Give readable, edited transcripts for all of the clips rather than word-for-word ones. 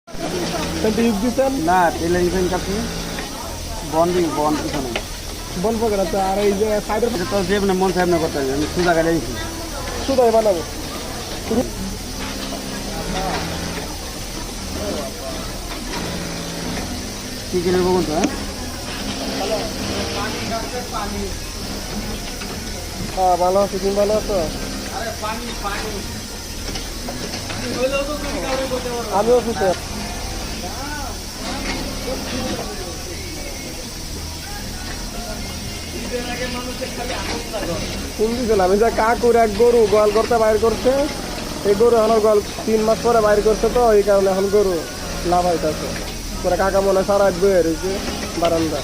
tube দিচ্ছেন না তেলে দিবেন কাপড় বন পিছনে বল পকেট আছে আর এই যে সাইডের এটা তো যে মন সাহেব না করতে হবে আমি সুদা গাড়ি দিয়েছি সুদাই বানাবো কি কিনে বলুন তো হ্যাঁ ভালো আছো তুমি ভালো আছো আমিও খুশি আমি যে কাকুর এক গরু গোয়াল করতে বাইর করছে এই গরু এখন গোয়াল 3 মাস পরে বাইর করছে তো এই কারণে এখন গরু লাভ হইতেছে পরে কাকা মনে হয় সারা বয়ে রয়েছে বারান্দা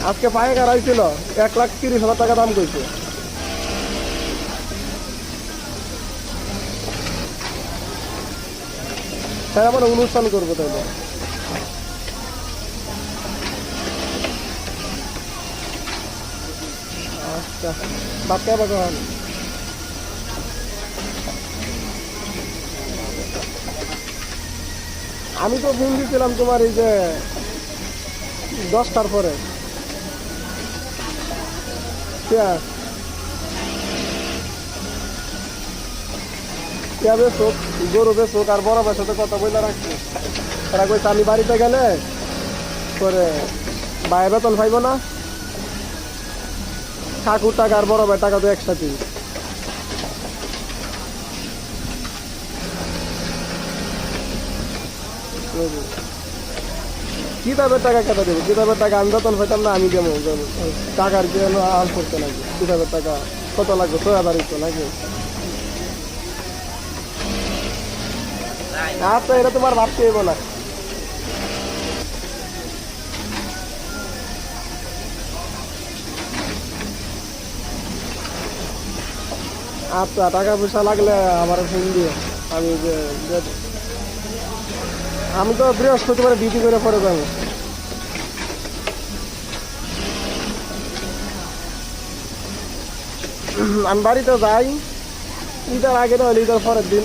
আজকে পায়ে গাড়াইছিল 1,30,000 টাকা দাম কইছে তাই আমরা অনুষ্ঠান করবো তাইলে আচ্ছা বাচ্চা কখন আমি তো ফোন দিয়েছিলাম তোমার এই যে 10টার পরে বেচুক গরু বেচুক আর বড় বের সাথে কথা বলে রাখছি তারা কইছে আমি বাড়িতে গেলে পরে ভাই বেতন পাইব না ঠাকুর টাকা আর বড় ভাই টাকা তো একসাথে কিতাবের টাকা কেটে দেবো কিতাবের টাকা আমি বেতন পাইতাম না আমি দেবো টাকার কি আল করতে লাগবে কিতাবের টাকা কত লাগবে 6,000 নাকি আচ্ছা এটা তোমার ভাবতে হইব না আচ্ছা টাকা পয়সা লাগলে আমার ফোন দিও আমি আমি তো বৃহস্পতিবার ডিউটি করে পরে যাবো আমি বাড়িতে যাই ঈদের আগে না হলে ঈদের পরের দিন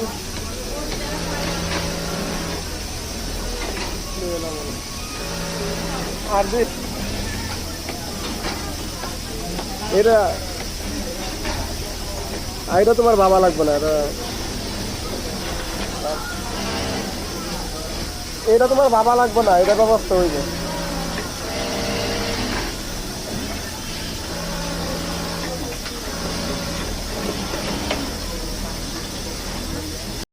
আর এটা তোমার বাবা লাগবে না এটা তোমার বাবা লাগবে না এটা ব্যবস্থা হইবে